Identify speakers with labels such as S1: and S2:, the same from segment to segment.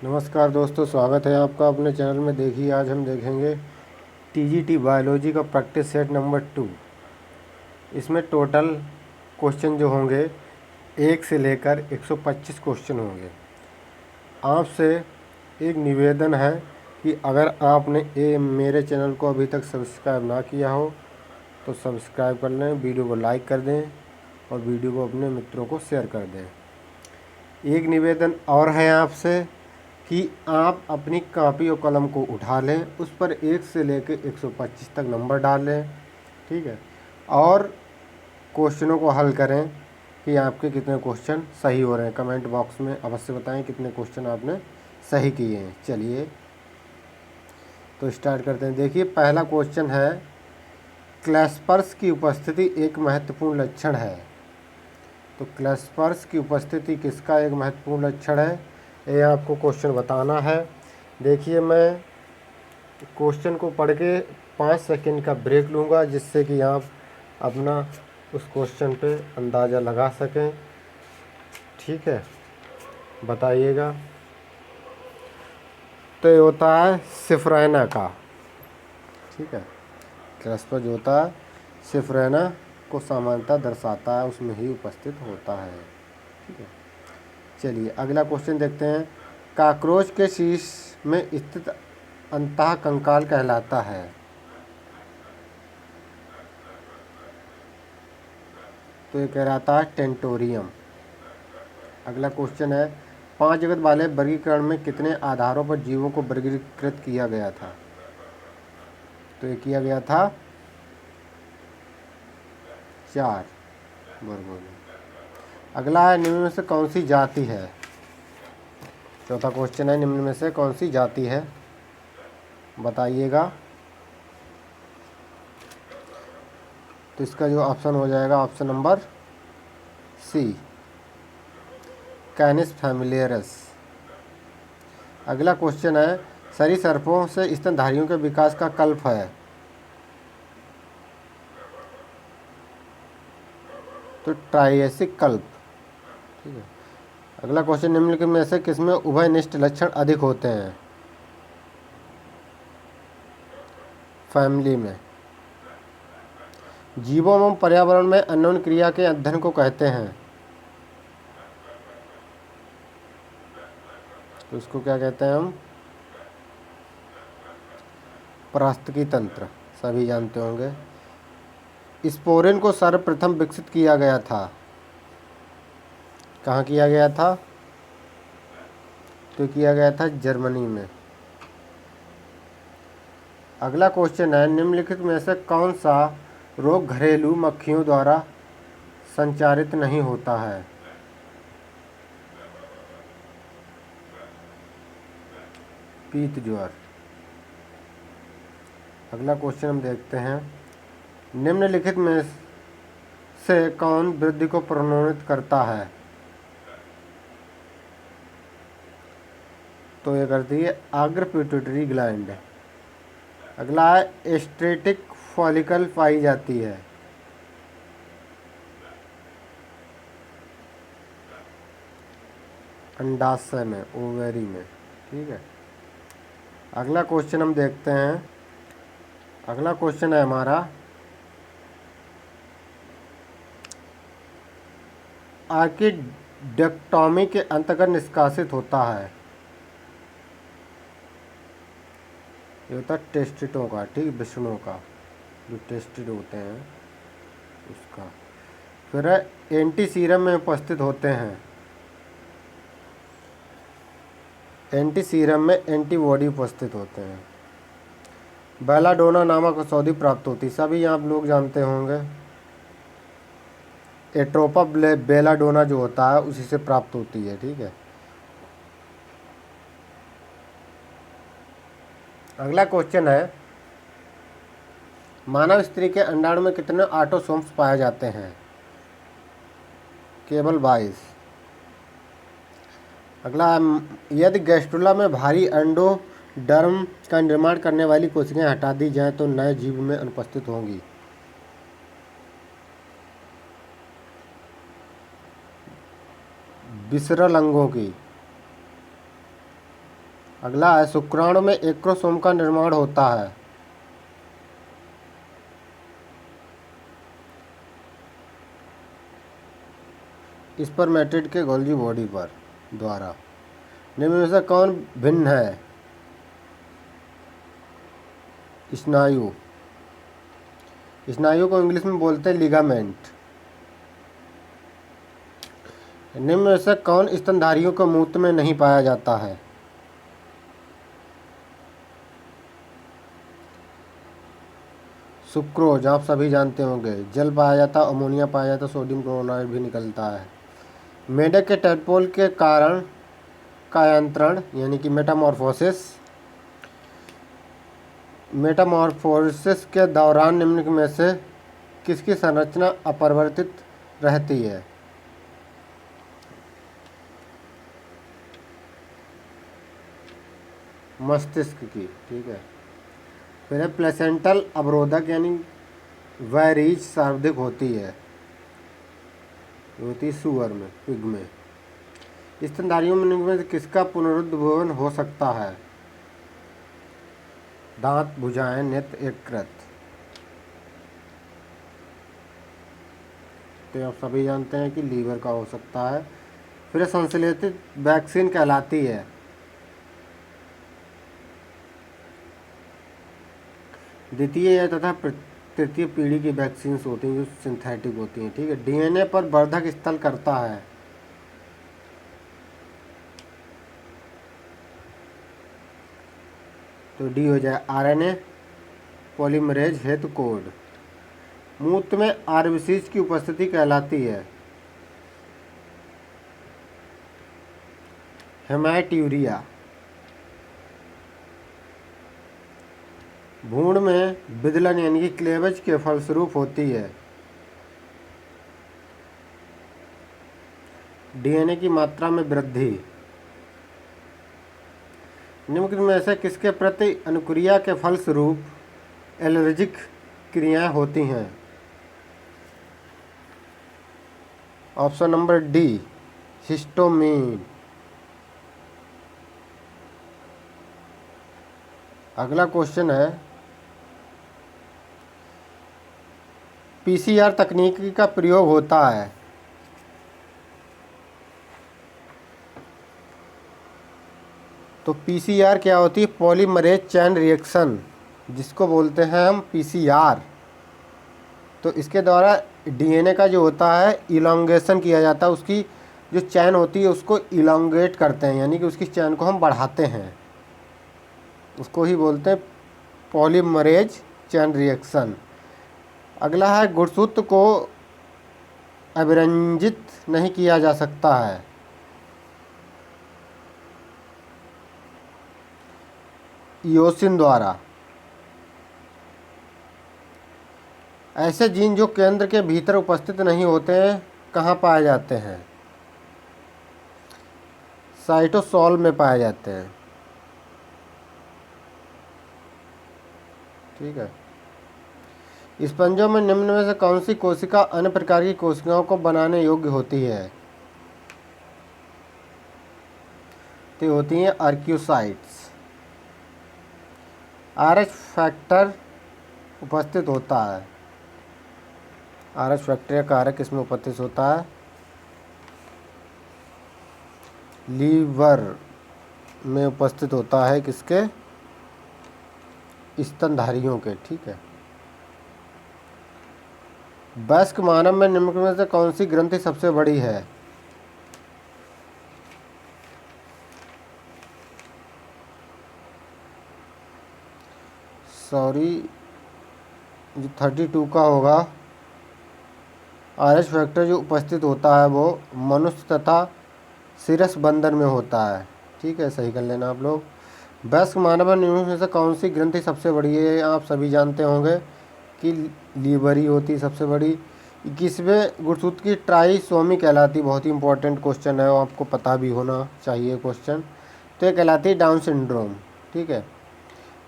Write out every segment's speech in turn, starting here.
S1: नमस्कार दोस्तों, स्वागत है आपका अपने चैनल में। देखिए, आज हम देखेंगे टीजीटी बायोलॉजी का प्रैक्टिस सेट नंबर 2। इसमें टोटल क्वेश्चन जो होंगे 1 से लेकर 125 क्वेश्चन होंगे। आपसे एक निवेदन है कि अगर आपने मेरे चैनल को अभी तक सब्सक्राइब ना किया हो तो सब्सक्राइब कर लें, वीडियो को लाइक कर दें और वीडियो को अपने मित्रों को शेयर कर दें। एक निवेदन और है आपसे कि आप अपनी कॉपी और कलम को उठा लें, उस पर 1 से लेकर 125 तक नंबर डाल लें, ठीक है। और क्वेश्चनों को हल करें कि आपके कितने क्वेश्चन सही हो रहे हैं। कमेंट बॉक्स में अवश्य बताएं कितने क्वेश्चन आपने सही किए हैं। चलिए तो स्टार्ट करते हैं। देखिए, पहला क्वेश्चन है, क्लैस्पर्स की उपस्थिति एक महत्वपूर्ण लक्षण है। तो क्लैस्पर्स की उपस्थिति किसका एक महत्वपूर्ण लक्षण है, ये आपको क्वेश्चन बताना है। देखिए, मैं क्वेश्चन को पढ़ के 5 सेकंड का ब्रेक लूँगा, जिससे कि आप अपना उस क्वेश्चन पे अंदाज़ा लगा सकें। ठीक है, बताइएगा। तो ये होता है सिफरैना का, ठीक है। क्लैस्पर जो होता है सिफरैना को सामान्यता दर्शाता है, उसमें ही उपस्थित होता है, ठीक है। चलिए अगला क्वेश्चन देखते हैं। कॉकरोच के शीश में स्थित अंतः कंकाल कहलाता है। तो ये कहलाता है टेंटोरियम। अगला क्वेश्चन है, 5 जगत वाले वर्गीकरण में कितने आधारों पर जीवों को वर्गीकृत किया गया था। तो ये किया गया था 4 वर्गों में। अगला है, निम्न में से कौन सी जाति है। चौथा क्वेश्चन है, निम्न में से कौन सी जाति है, बताइएगा। तो इसका जो ऑप्शन हो जाएगा ऑप्शन नंबर सी, कैनिस फैमिलियरस। अगला क्वेश्चन है, सरीसृपों से स्तनधारियों के विकास का कल्प है। तो ट्राइएसिक कल्प, ठीक है। अगला क्वेश्चन, निम्नलिखित में से किसमें उभयनिष्ठ लक्षण अधिक होते हैं। फैमिली में। जीवों एवं पर्यावरण में अन्योन्य क्रिया के अध्ययन को कहते हैं। तो इसको क्या कहते हैं हम, पारिस्थितिकी तंत्र, सभी जानते होंगे। स्पोरेन को सर्वप्रथम विकसित किया गया था, कहाँ किया गया था। तो किया गया था जर्मनी में। अगला क्वेश्चन है, निम्नलिखित में से कौन सा रोग घरेलू मक्खियों द्वारा संचारित नहीं होता है। पीत ज्वर। अगला क्वेश्चन हम देखते हैं, निम्नलिखित में से कौन वृद्धि को प्रोन्नत करता है। तो ये करती है अग्र पिट्यूटरी ग्लैंड। अगला है, एस्ट्रेटिक फॉलिकल पाई जाती है। अंडाशय में, ओवेरी में, ठीक है। अगला क्वेश्चन हम देखते हैं। अगला क्वेश्चन है हमारा, आर्किडेक्टोमी के अंतर्गत निष्कासित होता है। ये होता है टेस्टिटों का, ठीक, विष्णु का, जो टेस्टिड होते हैं उसका। फिर है, एंटी सीरम में उपस्थित होते हैं। एंटी सीरम में एंटीबॉडी उपस्थित होते हैं। बेलाडोना नामक औषधि प्राप्त होती, सभी आप लोग जानते होंगे। एट्रोपा बेलाडोना जो होता है उसी से प्राप्त होती है, ठीक है। अगला क्वेश्चन है, मानव स्त्री के अंडाणु में कितने ऑटोसोम्स पाए जाते हैं। केवल 22। अगला, यदि गैस्ट्रुला में भारी एंडोडर्म का निर्माण करने वाली कोशिकाएं हटा दी जाएं तो नए जीव में अनुपस्थित होंगी। विसरल अंगों की। अगला है शुक्राणु में एक्रोसोम का निर्माण होता है। स्पर्मेटिड के गोल्गी बॉडी पर द्वारा। निम्न में से कौन भिन्न है? स्नायु। स्नायु को इंग्लिश में बोलते हैं लिगामेंट। निम्न में से कौन स्तनधारियों के मूत्र में नहीं पाया जाता है? सुक्रोज, आप सभी जानते होंगे। जल पाया जाता, अमोनिया पाया जाता, सोडियम क्लोराइड भी निकलता है। मेढक के टैडपोल के कारण कायांतरण यानी कि मेटामॉर्फोसिस के दौरान निम्न में से किसकी संरचना अपरिवर्तित रहती है? मस्तिष्क की। ठीक है। फिर है प्लेसेंटल अवरोधक यानी वैरीज सर्वाधिक होती है, सुअर में, पिग में। स्तनधारियों में किसका पुनरुद्भवन हो सकता है? दांत, भुजाएं, नेत्र, यकृत। तो आप सभी जानते हैं कि लीवर का हो सकता है। फिर संश्लेषित वैक्सीन कहलाती है। द्वितीय तथा तृतीय पीढ़ी की वैक्सीन होती हैं जो सिंथेटिक होती हैं। ठीक है। डीएनए पर वर्धक स्थल करता है। तो डी हो जाए आरएनए पॉलीमरेज हेतु कोड। मूत्र में आरबीसीज की उपस्थिति कहलाती है हेमाटूरिया। भ्रूण में विदलन यानी कि क्लेवेज के फलस्वरूप होती है। डीएनए की मात्रा में वृद्धि। निम्न में से किसके प्रति अनुक्रिया के फलस्वरूप एलर्जिक क्रियाएं होती हैं? Option number D, histamine. अगला क्वेश्चन है पीसीआर तकनीक का प्रयोग होता है। तो पीसीआर क्या होती है? पॉलीमरेज चेन रिएक्शन, जिसको बोलते हैं हम पीसीआर। तो इसके द्वारा डीएनए का जो होता है इलॉन्गेशन किया जाता है, उसकी जो चैन होती है उसको इलॉन्गेट करते हैं, यानी कि उसकी चैन को हम बढ़ाते हैं, उसको ही बोलते हैं पॉलीमरेज चेन रिएक्शन। अगला है गुणसूत्र को अभिरंजित नहीं किया जा सकता है। इयोसिन द्वारा। ऐसे जीन जो केंद्र के भीतर उपस्थित नहीं होते हैं कहाँ पाए जाते हैं? साइटोसोल में पाए जाते हैं। ठीक है। स्पंजों में निम्न में से कौन सी कोशिका अन्य प्रकार की कोशिकाओं को बनाने योग्य होती है? तो होती हैं आर्क्यूसाइट्स। आरएच फैक्टर उपस्थित होता है। आरएच फैक्टर कारक इसमें उपस्थित होता है लीवर में उपस्थित होता है किसके? स्तनधारियों के। ठीक है। वयस्क मानव में निम्न में से कौन सी ग्रंथि सबसे बड़ी है? सॉरी, जो 32 का होगा, आरएच फैक्टर जो उपस्थित होता है वो मनुष्य तथा सिरस बंदर में होता है। ठीक है, सही कर लेना आप लोग। वयस्क मानव में से कौन सी ग्रंथि सबसे बड़ी है? आप सभी जानते होंगे कि लीवर ही होती है सबसे बड़ी। 21वें गुणसूत्र की ट्राइसोमी कहलाती, बहुत ही इंपॉर्टेंट क्वेश्चन है, वो आपको पता भी होना चाहिए क्वेश्चन। तो ये कहलाती है डाउन सिंड्रोम। ठीक है।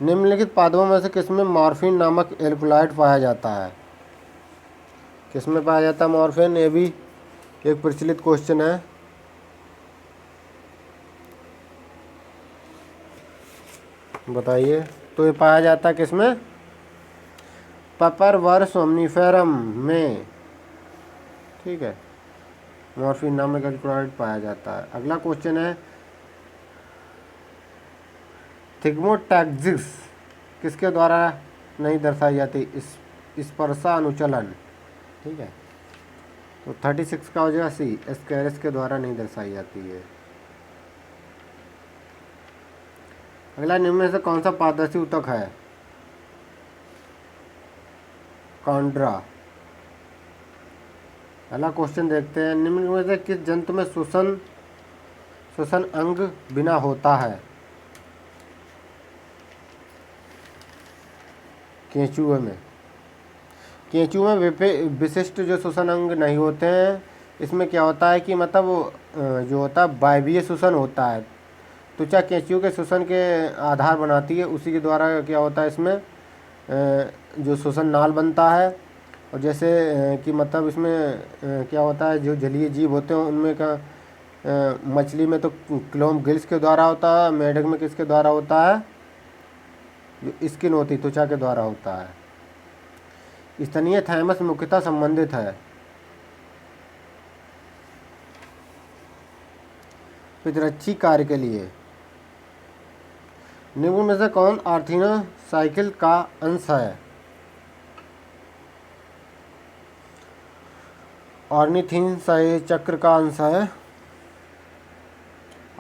S1: निम्नलिखित पादपों में से किसमें मॉर्फिन नामक एल्कलॉइड पाया जाता है? किसमें पाया जाता है मॉर्फिन? ये भी एक प्रचलित क्वेश्चन है। बताइए। तो ये पाया जाता है किसमें? पेपरवर्म सोम्निफेरम में, ठीक है, मॉर्फिन नामक अल्कलॉइड पाया जाता है। अगला क्वेश्चन है थिग्मोटैक्सिस किसके द्वारा नहीं दर्शाई जाती? स्पर्शा अनुचलन, ठीक है। तो 36 का हो जाएगा सी, एस्केरिस के द्वारा नहीं दर्शाई जाती है। अगला, निम्न में से कौन सा पारदर्शी ऊतक है? कॉन्ड्रा। अगला क्वेश्चन देखते हैं, निम्न में से किस जंतु में श्वसन अंग बिना होता है? केंचुए में। केंचुए में विशिष्ट जो श्वसन अंग नहीं होते हैं। इसमें क्या होता है कि मतलब जो होता है वायवीय श्वसन होता है। त्वचा केंचुए के श्वसन के आधार बनाती है, उसी के द्वारा क्या होता है इसमें जो श्वसन नाल बनता है। और जैसे कि मतलब इसमें क्या होता है, जो जलीय जीव होते हैं उनमें का मछली में तो क्लोम गिल्स के द्वारा होता है, मेढक में किसके द्वारा होता है? जो स्किन होती है त्वचा के द्वारा होता है। स्तनीय थाइमस मुख्यतः संबंधित है पितरच्छी कार्य के लिए। निम्न में से कौन आर्थिना साइकिल का अंश है? ऑर्निथिन चक्र का अंश है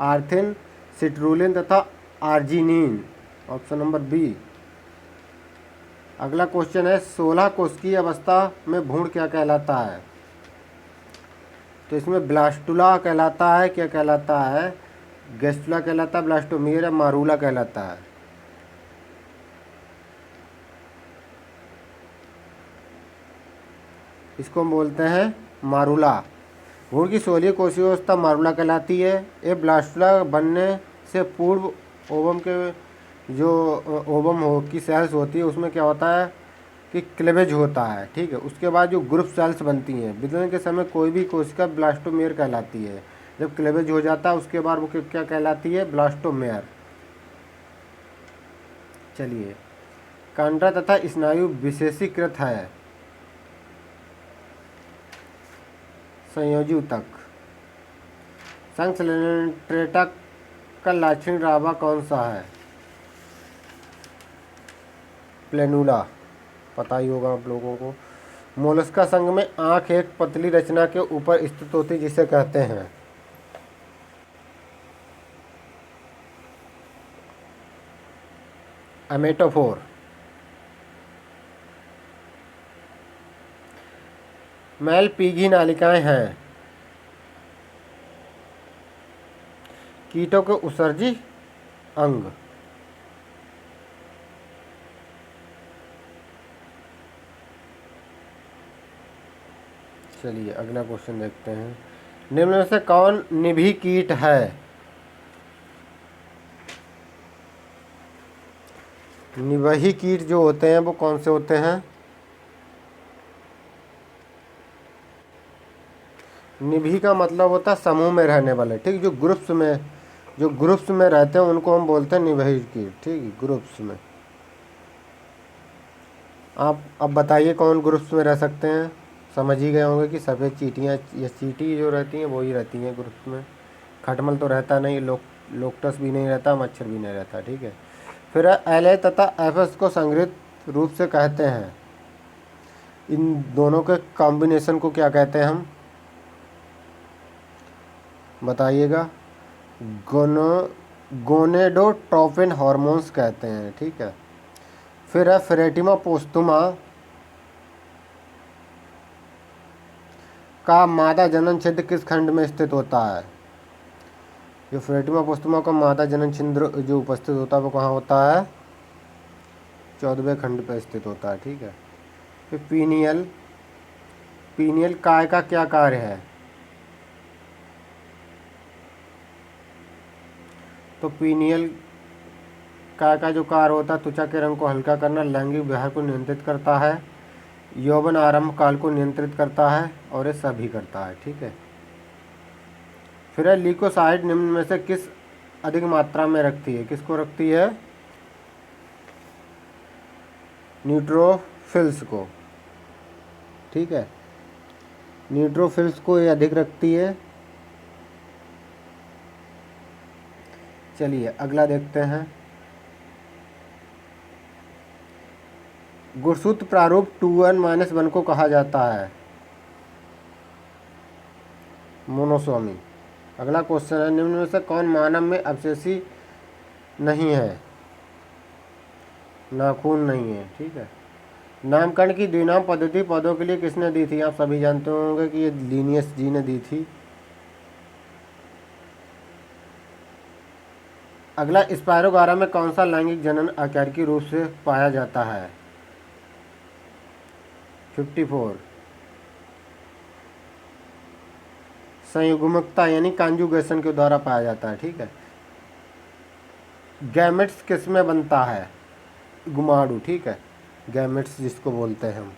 S1: आर्थिन, सिट्रुलिन तथा आर्जिनिन, ऑप्शन नंबर बी। अगला क्वेश्चन है 16 कोशिकीय अवस्था में भ्रूण क्या कहलाता है? तो इसमें ब्लास्टुला कहलाता है, क्या कहलाता है? गैस्टुला कहलाता है, ब्लास्टोमियर या मारूला कहलाता है। इसको हम बोलते हैं मारूला। भ्रूण की 16 कोशिकीय अवस्था मारूला कहलाती है। ये ब्लास्टुला बनने से पूर्व ओवम के जो ओवम हो की सेल्स होती है उसमें क्या होता है कि क्लेवेज होता है, ठीक है। उसके बाद जो ग्रुप सेल्स बनती हैं, विभाजन के समय कोई भी कोशिका ब्लास्टोमेयर कहलाती है। जब क्लेवेज हो जाता है उसके बाद वो क्या कहलाती है? ब्लास्टोमेयर। चलिए, कांड्रा तथा स्नायु विशेषीकृत है संयोजी ऊतक। संक्लेनेट्रेटा का लाक्षणिक रावा कौन सा है? प्लेनुला, पता ही होगा आप लोगों को। मोलस्का संघ में आँख एक पतली रचना के ऊपर स्थित होती है जिसे कहते हैं एमेटोफोर। मैलपीघी नालिकाएं हैं कीटों के उत्सर्जी अंग। चलिए अगला क्वेश्चन देखते हैं, निम्न में से कौन निभि कीट है? निभही कीट जो होते हैं वो कौन से होते हैं? निभि का मतलब होता है समूह में रहने वाले, ठीक। जो ग्रुप्स में रहते हैं उनको हम बोलते हैं निभही कीट, ठीक, ग्रुप्स में। आप अब बताइए कौन ग्रुप्स में रह सकते हैं? समझ ही गए होंगे कि सफ़ेद चींटियाँ या चींटी जो रहती हैं वही रहती हैं ग्रुप्स में। खटमल तो रहता नहीं, लोक्टस भी नहीं रहता, मच्छर भी नहीं रहता, ठीक है। फिर LA तथा FS को संग्रहित रूप से कहते हैं। इन दोनों के कॉम्बिनेशन को क्या कहते हैं हम? बताइएगा। गोनेडोट्रोपिन हार्मोन्स कहते हैं, ठीक है। फिर है फेरेटिमा पोस्टुमा का मादा जनन छिद्र किस खंड में स्थित होता है? जो फेरेटिमा पोस्टुमा का मादा जनन छिद्र जो उपस्थित होता है वो कहाँ होता है? 14वें खंड पर स्थित होता है, ठीक है। फिर पीनियल काय का क्या कार्य है? तो पीनियल काय का जो कार्य होता है त्वचा के रंग को हल्का करना, लैंगिक व्यवहार को नियंत्रित करता है, यौवन आरंभ काल को नियंत्रित करता है और ये सभी करता है, ठीक है। फिर है ल्यूकोसाइड निम्न में से किस अधिक मात्रा में रखती है? किसको रखती है? न्यूट्रोफिल्स को, ठीक है, न्यूट्रोफिल्स को ये अधिक रखती है। चलिए अगला देखते हैं। गुणसूत्र प्रारूप 2n-1 को कहा जाता है मोनोसोमी। अगला क्वेश्चन है, निम्न में से कौन मानव में अवशेषी नहीं है? नाखून नहीं है, ठीक है। नामकरण की द्विनाम पद्धति पौधों के लिए किसने दी थी? आप सभी जानते होंगे कि ये लिनियस जी ने दी थी। अगला, स्पायरोगारा में कौन सा लैंगिक जनन आकारिकी रूप से पाया जाता है? 54। संयुग्मकता यानी कॉन्जुगेशन के द्वारा पाया जाता है, ठीक है। गैमेट्स किस में बनता है? गुमाडू, ठीक है, गैमेट्स जिसको बोलते हैं हम।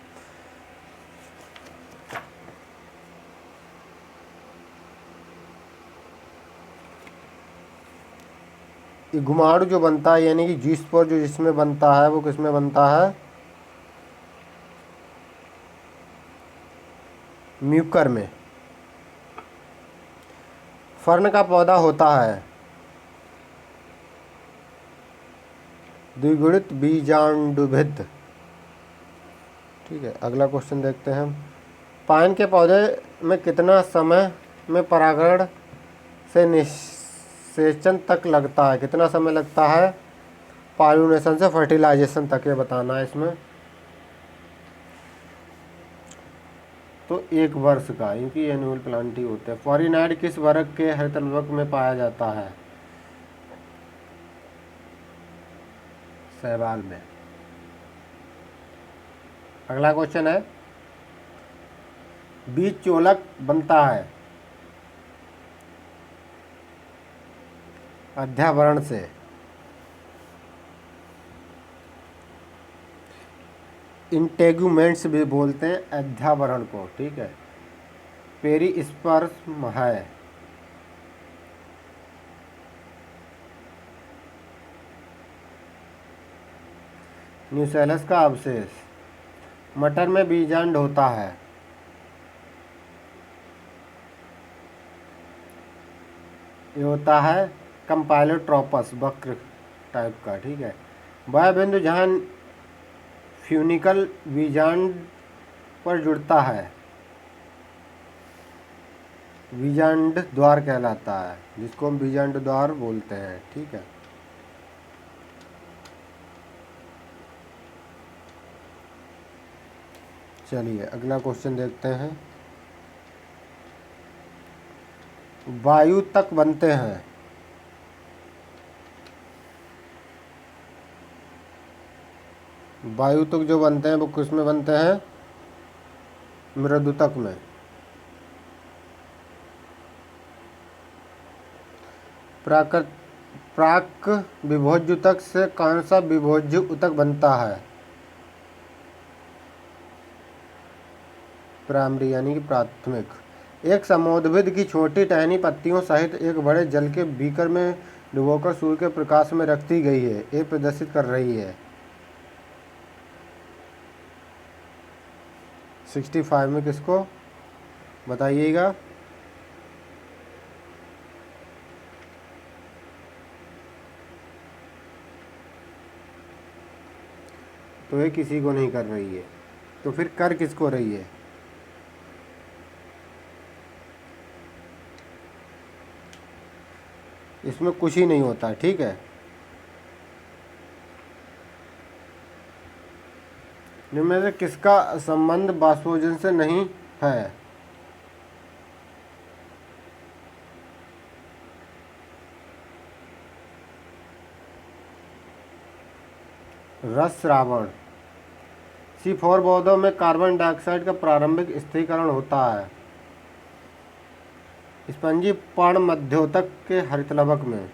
S1: ये गुमाडू जो बनता है यानी कि जीस्पोर जो जिसमें बनता है वो किस में बनता है? म्यूकर में। फर्न का पौधा होता है द्विगुणित बीजांडुभिद, ठीक है। अगला क्वेश्चन देखते हैं हम। पाइन के पौधे में कितना समय में परागण से निषेचन तक लगता है? कितना समय लगता है पॉलिनेशन से फर्टिलाइजेशन तक, ये बताना है इसमें। तो 1 वर्ष का, क्योंकि एनुअल प्लांट ही होते हैं। फॉरिनाइड किस वर्ग के हरितलवक में पाया जाता है? शैवाल में। अगला क्वेश्चन है, बीज चोलक बनता है अध्यावरण से। इंटेगुमेंट्स भी बोलते हैं अध्यावरण को, ठीक है। पेरिस्पर्म है। न्यूसेलस का अवशेष। मटर में बीजांड होता है। ये होता है कंपाइलोट्रोपस, वक्र टाइप का, ठीक है। वह बिंदु जहाँ फ्यूनिकल बीजांड पर जुड़ता है बीजांड द्वार कहलाता है, जिसको हम बीजांड द्वार बोलते हैं, ठीक है। चलिए अगला क्वेश्चन देखते हैं। वायु तक बनते हैं। वायु तक जो बनते हैं वो किस में बनते हैं? मृदुतक में। प्राक विभोज्य ऊतक से कौन सा विभोज्य ऊतक बनता है? प्राइमरी यानी कि प्राथमिक। एक समोद्भिद की छोटी टहनी पत्तियों सहित एक बड़े जल के बीकर में डुबोकर सूर्य के प्रकाश में रखती गई है। ये प्रदर्शित कर रही है। 65 में किसको बताइएगा? तो ये किसी को नहीं कर रही है, तो फिर कर किसको रही है? इसमें कुछ ही नहीं होता, ठीक है। इनमें से किसका संबंध बाष्पोजन से नहीं है? रस श्रावण। C4 पौधों में कार्बन डाइऑक्साइड का प्रारंभिक स्थिरीकरण होता है स्पंजी पर्ण मध्योतक के हरितलवक में।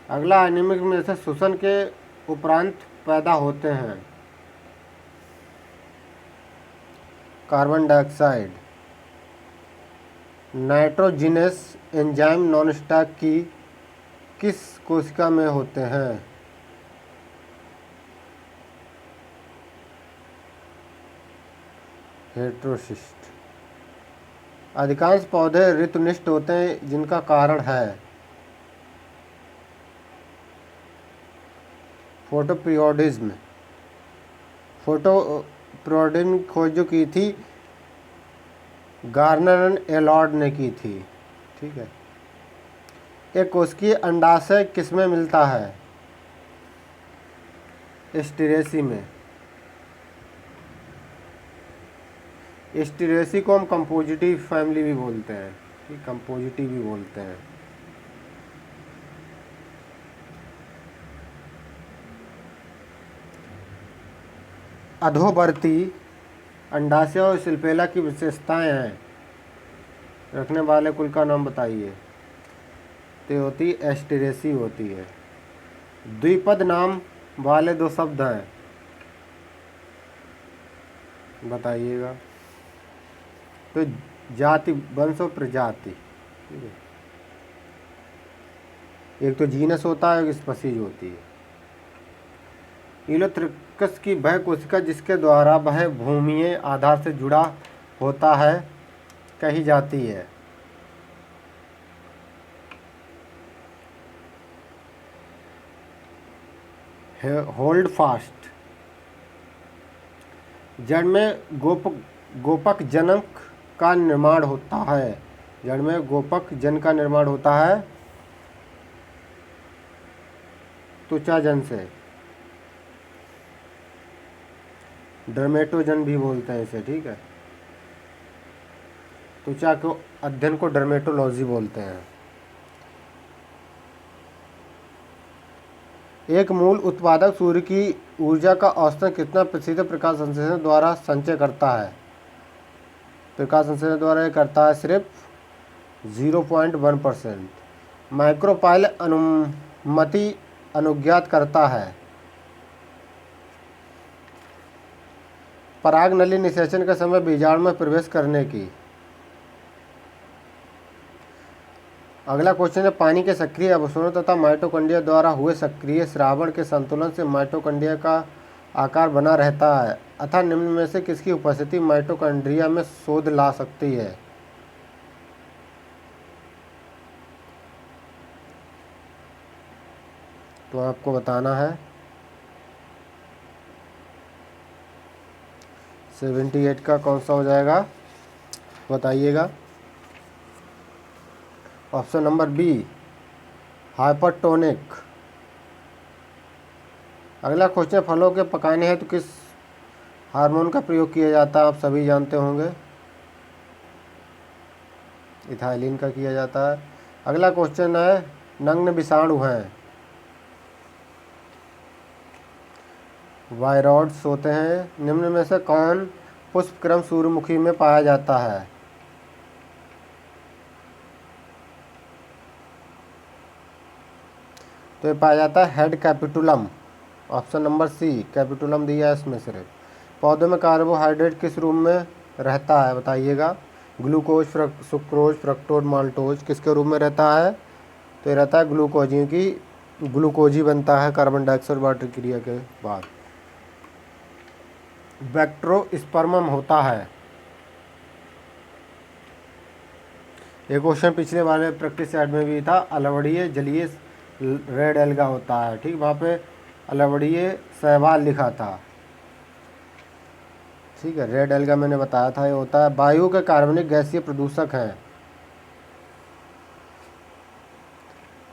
S1: अगला, एनीमिक में से श्वसन के उपरांत पैदा होते हैं carbon dioxide. Nitrogenous enzyme non-stop की किस कोशिका में होते हैं? हेटेरोसिस्ट। अधिकांश पौधे ऋतुनिष्ठ होते हैं जिनका कारण है फोटोपीरियोडिज्म। फोटोपीरियोडिज्म खोज जो की थी गार्नर एंड एलॉर्ड ने की थी। ठीक है। एक कोशिकीय अंडाशय किसमें मिलता है? एस्टेरेसी में। एस्टेरेसी को हम कंपोजिटिव फैमिली भी बोलते हैं, ठीक, कंपोजिटिव भी बोलते हैं। अधोवर्ती अंडाशय और सिल्पेला की विशेषताएं हैं। रखने वाले कुल का नाम बताइए। तो होती एस्टेरेसी होती है। द्विपद नाम वाले दो शब्द हैं, बताइएगा। तो जाति, वंश और प्रजाति। ठीक है। एक तो जीनस होता है, एक स्पीशीज होती है। इलोथ्रिकस की वह कोशिका जिसके द्वारा वह भूमिये आधार से जुड़ा होता है कही जाती है। Hold fast. जड़ में गोपक जनक का निर्माण होता है। जड़ में गोपक जन का निर्माण होता है त्वचाजन से। डर्मेटोजन भी बोलते हैं इसे। ठीक है। त्वचा को अध्ययन को डर्मेटोलॉजी बोलते हैं। एक मूल उत्पादक सूर्य की ऊर्जा का औसतन कितना प्रतिशत प्रकाश संश्लेषण द्वारा संचय करता है? प्रकाश संश्लेषण द्वारा ये करता है सिर्फ 0.1%। माइक्रोपाइल अनुमति अनुज्ञात करता है पराग नली निषेचन के समय बीजाणु में प्रवेश करने की। अगला क्वेश्चन है, पानी के सक्रिय अवशोषण तथा माइटोकॉन्ड्रिया द्वारा हुए सक्रिय स्रावण के संतुलन से माइटोकॉन्ड्रिया का आकार बना रहता है अतः निम्न में से किसकी उपस्थिति माइटोकॉन्ड्रिया में शोध ला सकती है? तो आपको बताना है 78 का कौन सा हो जाएगा, बताइएगा। Option number B hypertonic. अगला क्वेश्चन, फलों के पकाने हैं तो किस हार्मोन का प्रयोग किया जाता है? आप सभी जानते होंगे, इथाइलिन का किया जाता है। अगला क्वेश्चन है, नग्न विषाणु हैं, वायरॉइड्स होते हैं। निम्न में से कौन पुष्पक्रम सूर्यमुखी में पाया जाता है? तो ये पाया जाता है head capitulum. Option number C capitulum दिया है इसमें सिर्फ। पौधों में कार्बोहाइड्रेट किस रूप में रहता है, बताइएगा। ग्लूकोज, सुक्रोज, फ्रक्टोज, माल्टोज किसके रूप में रहता है? तो ये रहता है ग्लूकोज, क्योंकि ग्लूकोज ही बनता है कार्बन डाइऑक्साइड वाटर क्रिया के बाद। बैक्टेरोस्पर्मम होता है। एक क्वेश्चन पिछले वाले प्रैक्टिस सेट में भी था, अलवड़ीय जलीय रेड एल्गा होता है। ठीक, वहाँ पे अलवड़ीय शैवाल लिखा था। ठीक है, रेड एल्गा मैंने बताया था ये होता है। वायु के कार्बनिक गैसीय प्रदूषक हैं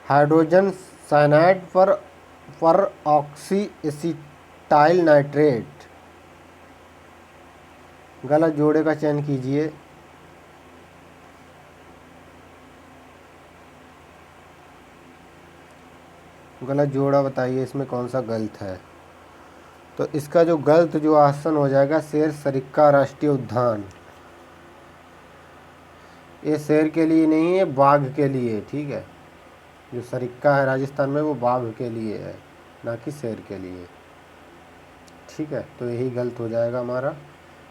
S1: हाइड्रोजन साइनाइड, पर ऑक्सी एसिटाइल नाइट्रेट। गलत जोड़े का चयन कीजिए। गलत जोड़ा बताइए इसमें कौन सा गलत है। तो इसका जो गलत जो आसन हो जाएगा, शेर सरिक्का राष्ट्रीय उद्यान। ये शेर के लिए नहीं है, बाघ के लिए। ठीक है, जो सरिक्का है राजस्थान में वो बाघ के लिए है, ना कि शेर के लिए। ठीक है, तो यही गलत हो जाएगा हमारा,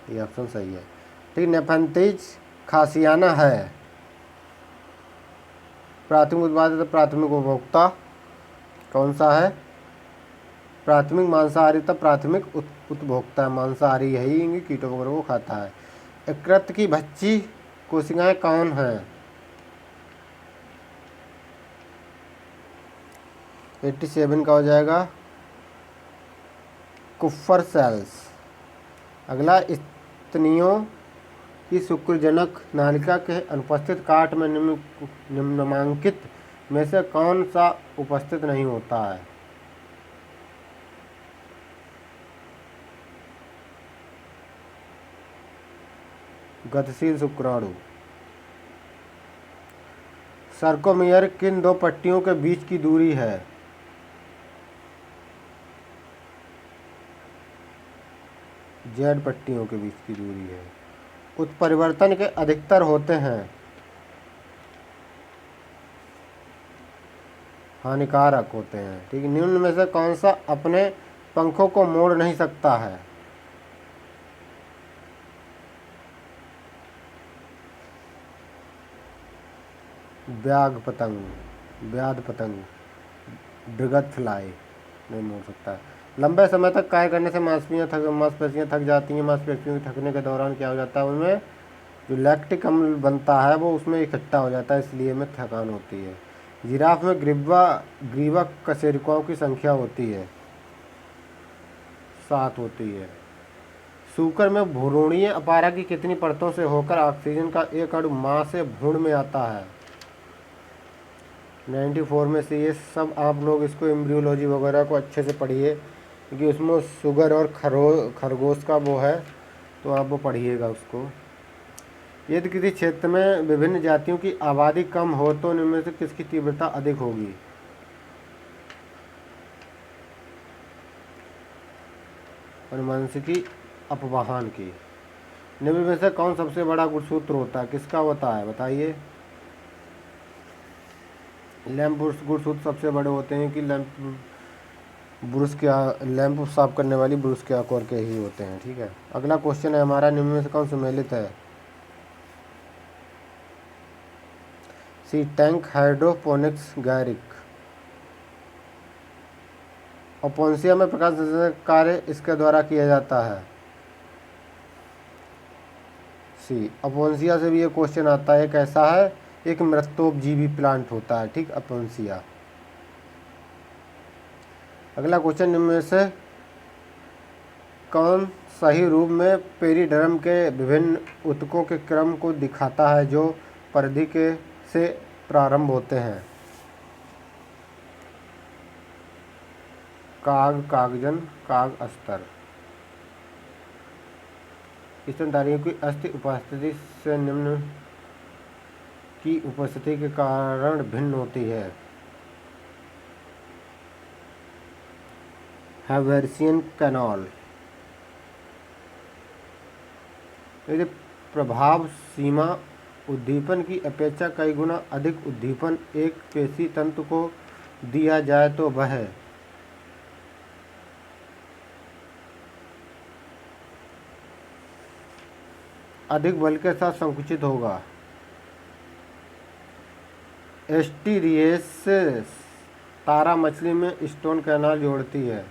S1: ये ऑप्शन सही है। ठीक, नेफेंथिस खासियाना है प्राथमिक उत्पादक प्राथमिक उपभोक्ता कौन सा है? प्राथमिक मांसाहारी तथा प्राथमिक उपभोक्ता। मांसाहारी है ही, कीटों वगैरह को खाता है। यकृत की भच्ची कोशिकाएं कौन हैं? 87 का हो जाएगा कुफ्फर सेल्स। अगला, स्तनियों की शुक्रजनक नालिका के अनुपस्थित काट में निम्नलिखित में से कौन सा उपस्थित नहीं होता है? गतिशील शुक्राणु। सर्कोमियर किन दो पट्टियों के बीच की दूरी है? जेड पट्टियों के बीच की दूरी है। उत्परिवर्तन के अधिकतर होते हैं हानिकारक होते हैं। ठीक है। निम्न में से कौन सा अपने पंखों को मोड़ नहीं सकता है? व्याघ पतंग, व्याध पतंग, ड्रैगन फ्लाई नहीं मोड़ सकता है। लंबे समय तक कार्य करने से मांसपेशियाँ थक जाती हैं। मांसपेशियों के थकने के दौरान क्या हो जाता है, उनमें जो लैक्टिक अम्ल बनता है वो उसमें इकट्ठा हो जाता है, इसलिए में थकान होती है। जिराफ में ग्रीवा कशेरुकियों की संख्या होती है 7 होती है। सूकर में भ्रूणीय अपारा की कितनी परतों से होकर ऑक्सीजन का एक अणु मां से भ्रूण में आता है? 94 में से। ये सब आप लोग इसको एम्ब्रियोलॉजी वगैरह को अच्छे से पढ़िए, क्योंकि उसमें शुगर और खरगोश का वो है, तो आप वो पढ़िएगा उसको। यदि किसी क्षेत्र में विभिन्न जातियों की आबादी कम हो तो इनमें से किसकी तीव्रता अधिक होगी? अनुवांशिकी अपवाहन की। निम्न में से कौन सबसे बड़ा गुणसूत्र होता है? किसका होता है बताइए? लैंप गुणसूत्र सबसे बड़े होते हैं कि लैंप साफ करने वाली ब्रुश के आकार के ही होते हैं। ठीक है। अगला क्वेश्चन है हमारा, निम्न में से कौन सुमेलित है? सी टैंक हाइड्रोपोनिक्स गैरिक। ओपोन्सिया में प्रकाश संश्लेषण कार्य इसके द्वारा किया जाता है। सी। ओपोन्सिया से भी ये क्वेश्चन आता है, कैसा है? एक मृतोपजीवी प्लांट होता है। ठीक, ओपोन्सिया। अगला क्वेश्चन, निम्न में से कौन सही रूप में पेरिडर्म के विभिन्न ऊतकों के क्रम को दिखाता है जो परिधि के से प्रारंभ होते हैं? कागजन, काग अस्तर। स्तनधारियों की अस्थि उपस्थिति से निम्न की उपस्थिति के कारण भिन्न होती है? Haversian canal. यदि प्रभाव सीमा उद्दीपन की अपेक्षा कई गुना अधिक उद्दीपन एक पेशी तंतु को दिया जाए तो वह अधिक बल के साथ संकुचित होगा। एस्टीरियसिस तारा मछली में स्टोन कैनाल जोड़ती है।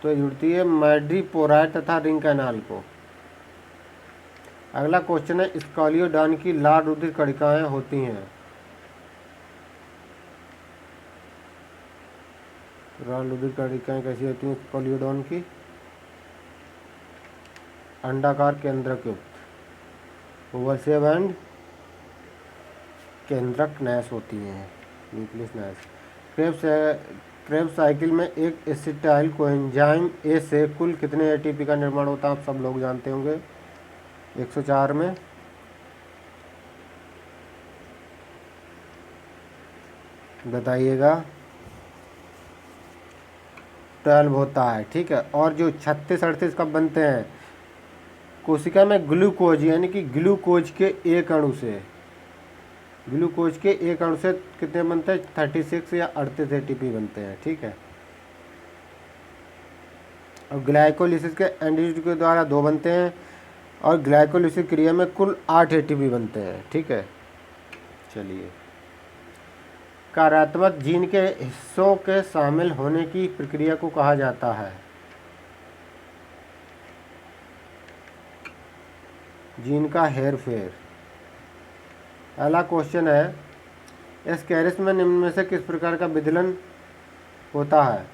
S1: तो जुड़ती है मैड्रीपोराइट तथा रिंग कैनाल को। अगला क्वेश्चन है, स्कॉलियोडान की लाल रुधिर कणिकाएं होती हैं। लाल रुधिर कणिकाएं कैसी होती हैं स्कॉलियोडान की? अंडाकार केंद्रक युक्त, ओवल शेप एंड केंद्रक नैश होती हैं, न्यूक्लियस नैश। क्रेब्स साइकिल में एक एसिटाइल कोएंजाइम ए से कुल कितने एटीपी का निर्माण होता है? आप सब लोग जानते होंगे। 104 में। बताइएगा। 12 होता है। ठीक है। और जो 36-38 कब बनते हैं? कोशिका में ग्लूकोज यानी कि ग्लूकोज के एक अणु से, ग्लूकोज के एक अणु से कितने बनते हैं? 36 या 38 एटीपी बनते हैं। ठीक है। और ग्लाइकोलिसिस के एंजाइम के द्वारा 2 बनते हैं, और ग्लाइकोलिसिस क्रिया में कुल 8 एटीपी बनते हैं। ठीक है। चलिए, कार्यात्मक जीन के हिस्सों के शामिल होने की प्रक्रिया को कहा जाता है? जीन का हेरफेर। अगला क्वेश्चन है, एस्केरिस में निम्न में से किस प्रकार का विदलन होता है?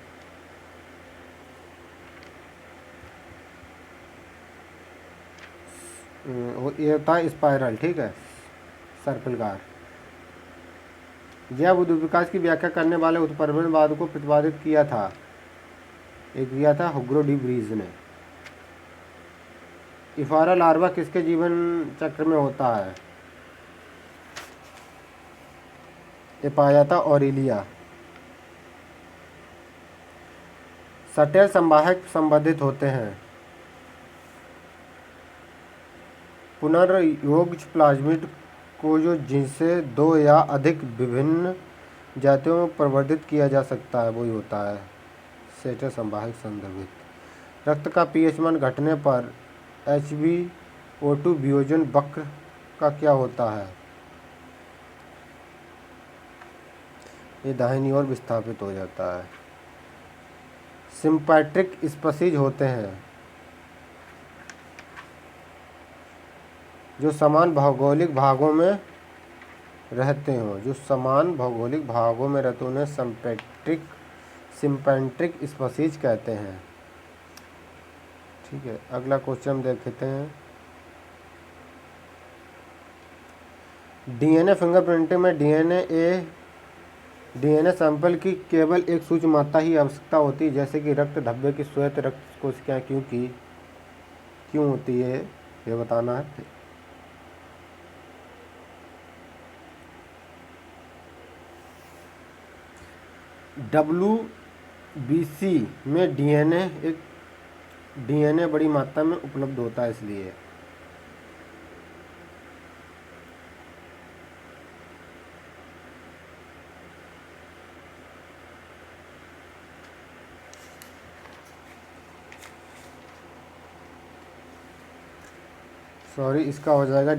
S1: ये होता है स्पाइरल, ठीक है, सर्पिलकार। जैव विकास की व्याख्या करने वाले उत्परिवर्तनवाद को प्रतिपादित किया था हुगो डी व्रीज ने। इफारा लार्वा किसके जीवन चक्र में होता है? ये पाया था ऑरेलिया। सटेल संवाहक संबंधित होते हैं। पुनर्योग्य प्लाज्मिड को जो जिनसे 2 या अधिक विभिन्न जातियों में परिवर्तित किया जा सकता है वही होता है सेटेल संवाहक संदर्भित। रक्त का पीएच मान घटने पर HbO2 वियोजन वक्र का क्या होता है? ये दाहिनी ओर विस्थापित हो जाता है। सिम्पैट्रिक स्पीशीज होते हैं जो समान भौगोलिक भागों में रहते हों, उन्हें सिम्पैट्रिक स्पीशीज कहते हैं। ठीक है, अगला क्वेश्चन हम देखते हैं। डीएनए फिंगरप्रिंटिंग में डीएनए सैंपल की केवल एक सूक्ष्म मात्रा ही आवश्यकता होती है, जैसे कि रक्त धब्बे की श्वेत रक्त कोशिकाएं क्यों होती है ये बताना है। WBC में डीएनए बड़ी मात्रा में उपलब्ध होता है, इसलिए इसका हो जाएगा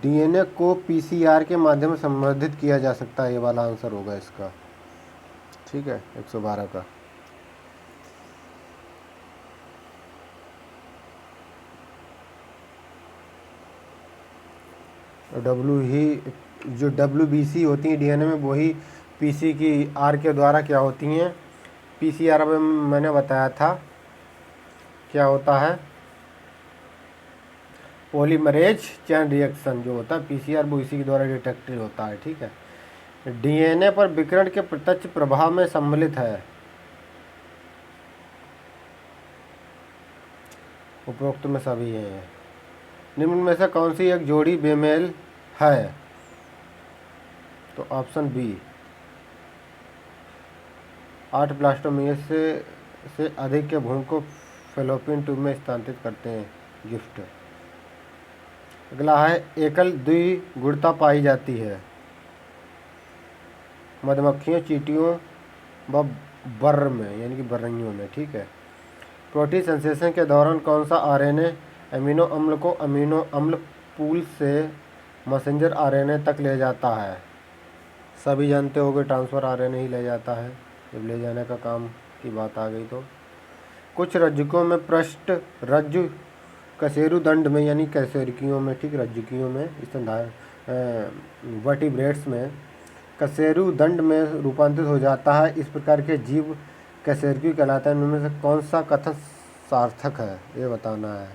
S1: डीएनए को पीसीआर के माध्यम से संवर्धित किया जा सकता है, ये वाला आंसर होगा इसका। ठीक है, 112 का। जो WBC होती है डीएनए में, वही PCR के द्वारा क्या होती हैं? PCR में मैंने बताया था क्या होता है, पॉलीमरेज चेन रिएक्शन जो होता है PCR, वो इसी के द्वारा डिटेक्टेड होता है। ठीक है, डीएनए पर विकिरण के प्रत्यक्ष प्रभाव में सम्मिलित है। उपरोक्त में सभी हैं। निम्न में से कौन सी एक जोड़ी बेमेल है? तो ऑप्शन बी, 8 ब्लास्टोमियस से अधिक के भ्रूण को फैलोपियन ट्यूब में स्थानांतरित करते हैं, गिफ्ट। अगला है, एकल द्विगुणता पाई जाती है मधुमक्खियों, चींटियों व बर्र में, यानी कि बर्रइयों में। ठीक है, प्रोटीन संश्लेषण के दौरान कौन सा आरएनए अमीनो अम्ल को अमीनो अम्ल पूल से मैसेंजर आरएनए तक ले जाता है? सभी जानते हो कि ट्रांसफ़र आरएनए ही ले जाता है। जब ले जाने का काम की बात आ गई तो कुछ रज्जुकों में पृष्ठ रज्जु कशेरुदंड में, यानी कशेरुकियों में, ठीक, रज्जुकियों में, वर्टिब्रेट्स में कशेरुदंड में रूपांतरित हो जाता है। इस प्रकार के जीव कशेरुकी कहलाता है। इनमें से कौन सा कथन सार्थक है ये बताना है।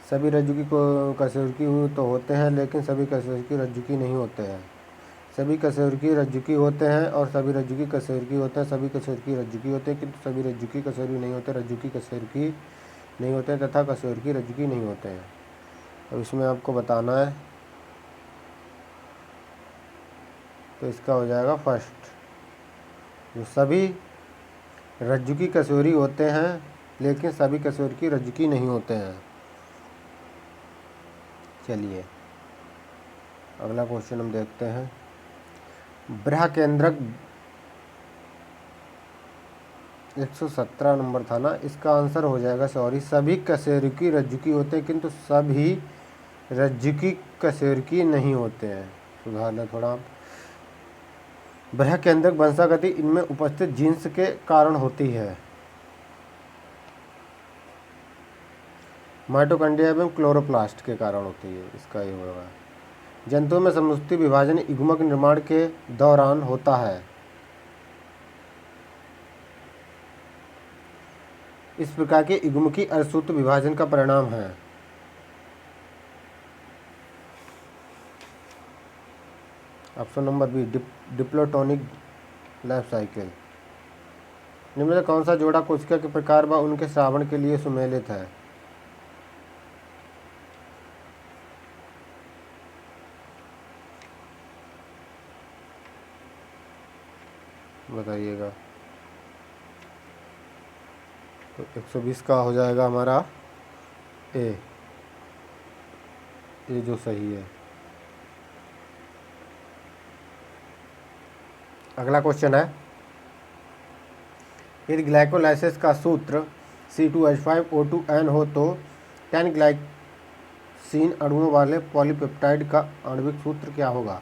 S1: सभी रज्जुकी को कशेरुकी तो होते हैं, लेकिन सभी कशेरुकी रज्जुकी नहीं होते हैं। सभी कशेरुकी रज्जुकी होते हैं और सभी रज्जुकी कशेरुकी होते हैं। सभी कशेरुकी रज्जुकी होते हैं किंतु सभी रज्जुकी कशेरुकी नहीं होते। रज्जुकी कशेरुकी नहीं होते हैं तथा कशेरुकी रज्जुकी नहीं होते हैं। अब इसमें आपको बताना है, तो इसका हो जाएगा फर्स्ट, जो सभी रज्जुकी कशेरुकी होते हैं लेकिन सभी कशेरुकी रज्जुकी नहीं होते हैं। चलिए अगला क्वेश्चन हम देखते हैं। बृहकेंद्रक 117 नंबर था ना, इसका आंसर हो जाएगा सभी कशेरुकी रज्जुकी होते हैं किंतु सभी रज्जुकी कशेरुकी नहीं होते हैं। सुधार लें थोड़ा आप। बृहद केंद्रक वंशागति इनमें उपस्थित जीन्स के कारण होती है। माइटोकॉन्ड्रिया एवं क्लोरोप्लास्ट के कारण होती है, इसका ये होगा। जंतुओं में समष्टि विभाजन युग्मक निर्माण के दौरान होता है। इस प्रकार के युग्मकी अर्धसूत्र विभाजन का परिणाम है। Option number B diplontic life cycle. निम्न में कौन सा जोड़ा कोशिका के प्रकार व उनके श्रावण के लिए सुमेलित है? बताइएगा। तो 120 का हो जाएगा हमारा ए, ये जो सही है। अगला क्वेश्चन है, यदि ग्लाइकोलाइसिस का सूत्र C2H5O2N हो तो 10 ग्लाइसिन अणुओं वाले पॉलीपेप्टाइड का आणविक सूत्र क्या होगा?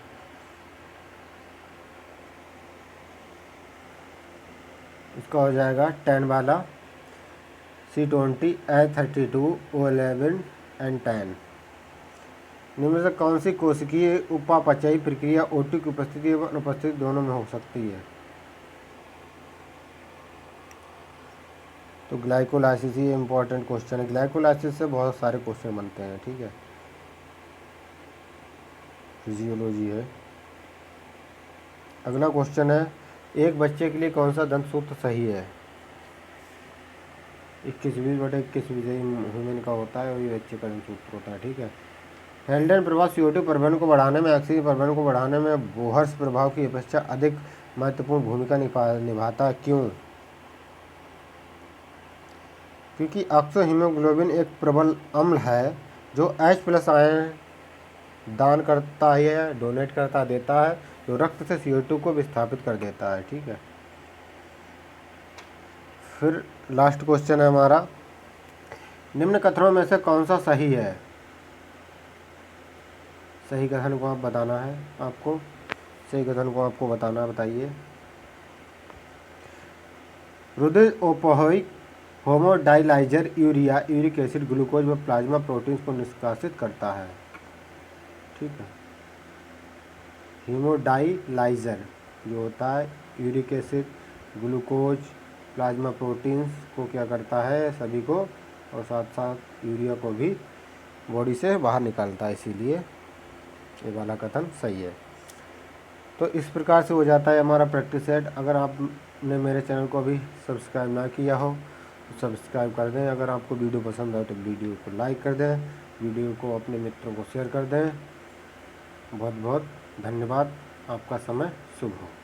S1: इसका हो जाएगा 10 वाला C20H32O11N10। निम्न से कौन सी कोशिकीय उपापचयी प्रक्रिया O2 की उपस्थिति एवं अनुपस्थिति दोनों में हो सकती है? तो ग्लाइकोलाइसिस ही इम्पोर्टेंट क्वेश्चन है। ग्लाइकोलाइसिस से बहुत सारे क्वेश्चन बनते हैं, ठीक है, फिजियोलॉजी है। अगला क्वेश्चन है, एक बच्चे के लिए कौन सा दंत सूत्र सही है? 21/21 ह्यूमन का होता है, वही बच्चे का दंत सूत्र होता है, ठीक है। हेल्डेन प्रभाव CO2 प्रबंधन को बढ़ाने में, ऑक्सीजन प्रबंधन को बढ़ाने में बोहर्स प्रभाव की अपेक्षा अधिक महत्वपूर्ण भूमिका निभाता है, क्यों? क्योंकि ऑक्सोहीमोग्लोबिन एक प्रबल अम्ल है जो H+ आयन दान करता है, डोनेट करता देता है, जो रक्त से CO2 को विस्थापित कर देता है, ठीक है। फिर लास्ट क्वेश्चन है हमारा, निम्न कथनों में से कौन सा सही है? सही कथन को आप बताना है, आपको सही कथन को आपको बताना, बताइए। रुधिर ओपोइक होमोडाइलाइजर यूरिया, यूरिक एसिड, ग्लूकोज व प्लाज्मा प्रोटीन्स को निष्कासित करता है, ठीक है। हीमोडाइलाइजर जो होता है uric acid, glucose, plasma proteins को क्या करता है, सभी को, और साथ साथ यूरिया को भी बॉडी से बाहर निकालता है, इसीलिए ये वाला कथन सही है। तो इस प्रकार से हो जाता है हमारा प्रैक्टिस सेट। अगर आपने मेरे चैनल को अभी सब्सक्राइब ना किया हो तो सब्सक्राइब कर दें। अगर आपको वीडियो पसंद आए तो वीडियो को लाइक कर दें, वीडियो को अपने मित्रों को शेयर कर दें। बहुत बहुत धन्यवाद। आपका समय शुभ हो।